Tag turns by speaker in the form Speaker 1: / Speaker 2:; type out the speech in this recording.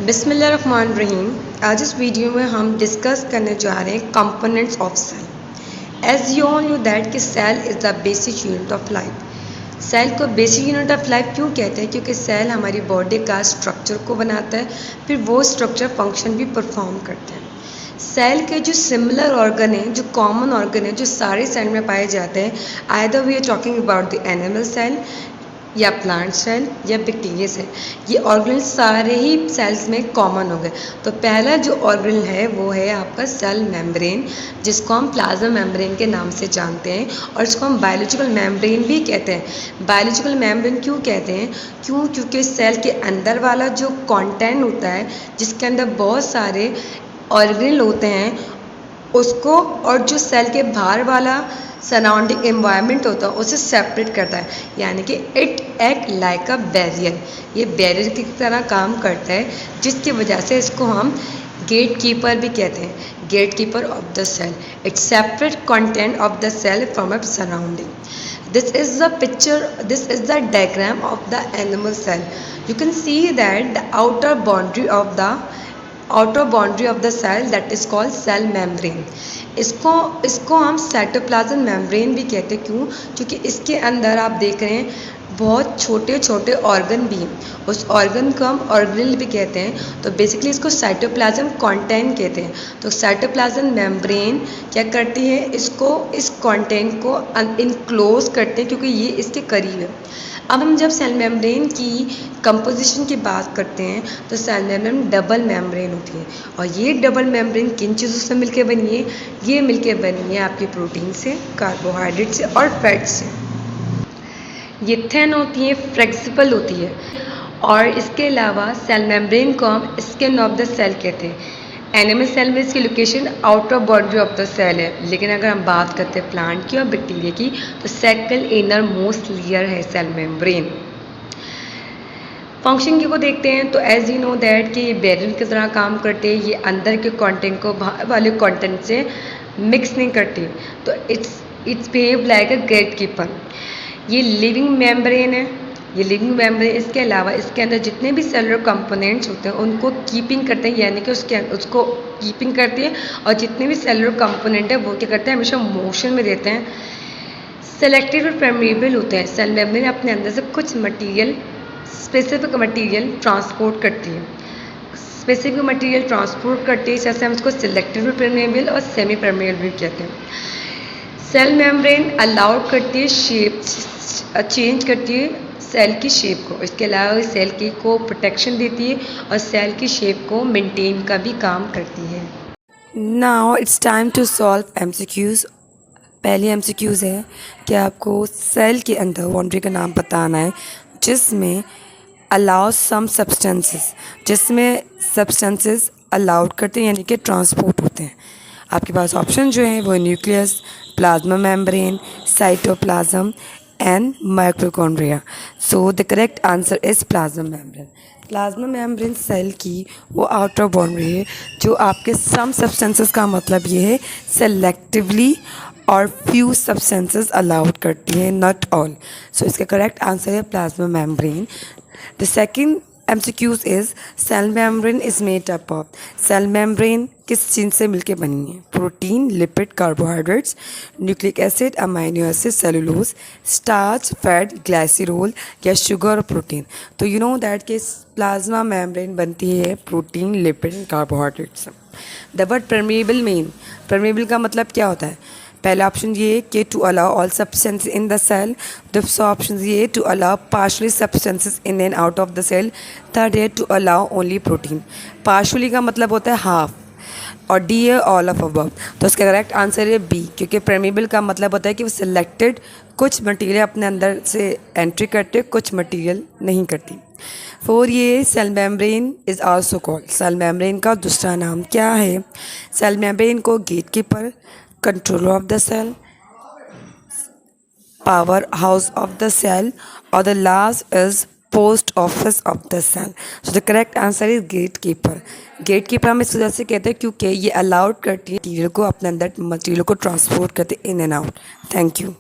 Speaker 1: बिस्मिल्लाहिर्रहमानिर्रहीम। आज इस वीडियो में हम डिस्कस करने जा रहे हैं components of cell. As you all know that कि cell is the basic unit of life. Cell को बेसिक यूनिट ऑफ लाइफ क्यों कहते हैं? क्योंकि सेल हमारी बॉडी का स्ट्रक्चर को बनाता है, फिर वो स्ट्रक्चर फंक्शन भी परफॉर्म करते हैं। सेल के जो सिमिलर ऑर्गन हैं, जो कॉमन ऑर्गन हैं, जो सारे सेल में पाए जाते हैं, either we are talking about the animal cell या प्लांट सेल या बैक्टीरिया सेल, ये ऑर्गन सारे ही सेल्स में कॉमन हो गए। तो पहला जो ऑर्गन है वो है आपका सेल मेम्ब्रेन, जिसको हम प्लाज्मा मेम्ब्रेन के नाम से जानते हैं, और इसको हम बायोलॉजिकल मेम्ब्रेन भी कहते हैं। बायोलॉजिकल मेम्ब्रेन क्यों कहते हैं? क्योंकि सेल के अंदर वाला जो कंटेंट होता है, जिसके अंदर बहुत सारे ऑर्गेनल होते हैं, उसको और जो सेल के बाहर वाला सराउंडिंग एनवायरनमेंट होता है उसे सेपरेट करता है, यानी कि it act like a barrier. ये बैरियर की तरह काम करता है, जिसकी वजह से इसको हम गेट कीपर भी कहते हैं। Gate keeper of the cell, it separate content of the cell from its surrounding. This is the picture, this is the diagram of the animal cell. You can see that the outer boundary of the cell, that is called cell membrane. इसको हम cytoplasm membrane भी कहते हैं। क्यों? क्योंकि इसके अंदर आप देख रहे हैं बहुत छोटे छोटे ऑर्गन भी हैं, उस ऑर्गन को हम ऑर्गेनल भी कहते हैं। तो बेसिकली इसको साइटोप्लाज्म कंटेंट कहते हैं। तो साइटोप्लाज्म मेम्ब्रेन क्या करती है? इस कंटेंट को इनक्लोज करते हैं, क्योंकि ये इसके करीब है। अब हम जब सेल मेम्ब्रेन की कंपोजिशन की बात करते हैं तो सेल मेम्ब्रेन डबल मेम्ब्रेन होती है, और ये डबल मेम्ब्रेन किन चीज़ों से मिलकर बनी है? ये मिलकर बनी है आपकी प्रोटीन से, कार्बोहाइड्रेट से और फैट से। ये थिन होती है, फ्लेक्सिबल होती है, और इसके अलावा सेल मेम्ब्रेन को हम स्किन ऑफ द सेल कहते हैं। एनिमल सेल में इसकी location outer boundary of the cell है, लेकिन अगर हम बात करते हैं प्लांट की और बैक्टीरिया की तो सेकंड इनर मोस्ट लेयर है सेल मेम्ब्रेन। फंक्शन को देखते हैं तो एज यू नो दैट कि ये बैरियर की तरह काम करते हैं। ये अंदर के कंटेंट को बाहर वाले कंटेंट से मिक्स नहीं करती, तो it's behave like a gate keeper. ये लिविंग मेम्ब्रेन है, ये लिविंग मेम्ब्रेन। इसके अलावा इसके अंदर जितने भी सेलुलर कंपोनेंट्स होते हैं उनको कीपिंग करते हैं, यानी कि उसको कीपिंग करती है, और जितने भी सेलुलर कंपोनेंट है वो क्या करते हैं? हमेशा मोशन में रहते हैं। सेलेक्टिव और परमेबल होते हैं। सेल मेम्ब्रेन अपने अंदर से कुछ मटीरियल, स्पेसिफिक मटीरियल ट्रांसपोर्ट करती है। स्पेसिफिक मटीरियल ट्रांसपोर्ट करती है, जैसे हम इसको सिलेक्टिव परमेबल और सेमी परमेबल भी कहते हैं। सेल मेम्ब्रेन अलाउड करती है शेप चेंज करती है सेल की शेप को। इसके अलावा सेल की को प्रोटेक्शन देती है और सेल की शेप को मेंटेन का भी काम करती है।
Speaker 2: Now it's time to solve MCQs। पहली MCQs है कि आपको सेल के अंदर बाउंड्री का नाम बताना है जिसमें अलाउ सम सब्सटेंसेस, जिसमें सब्सटेंसेस अलाउड करते हैं, यानी कि ट्रांसपोर्ट होते हैं। आपके पास ऑप्शन जो हैं वो nucleus, plasma membrane, cytoplasm and mitochondria. So the correct answer is plasma membrane. Plasma membrane cell की वो आउटर बाउंड्री है जो आपके सम सब्सटेंसेस का मतलब ये है सेलेक्टिवली और फ्यू सब्सटेंसेस अलाउड करती है, नॉट ऑल। सो इसका करेक्ट आंसर है plasma membrane. The second MCQs is cell membrane is made up of. Cell membrane किस चीज़ से मिलके बनी है? Protein, lipid, carbohydrates, nucleic acid, amino acid, cellulose, starch, fat, glycerol या शुगर और प्रोटीन। तो यू नो दैट कि प्लाज्मा मेम्ब्रेन बनती है protein, lipid and carbohydrates. The word permeable mean, permeable का मतलब क्या होता है? पहला ऑप्शन ये है कि to allow all substance in the cell. दूसरा ऑप्शन ये है to allow partially substances in and out of the cell. Third है to allow only protein. Partially का मतलब होता है हाफ, और डी है ऑल ऑफ अबव। तो इसका करेक्ट आंसर है बी, क्योंकि परमेबल का मतलब होता है कि वो सिलेक्टेड कुछ मटीरियल अपने अंदर से एंट्री करते, कुछ मटीरियल नहीं करती। फोर ये cell membrane is also called. Cell membrane का दूसरा नाम क्या है? सेल मेम्ब्रेन को gate keeper, controller of the cell, powerhouse of the cell, or the last is post office of the cell. So the correct answer is gatekeeper. gatekeeper हम इस वजह से कहते हैं क्योंकि ये अलाउड करती है मटीरियल को, अपने अंदर मटीरियल को ट्रांसपोर्ट करते इन एंड आउट। Thank you.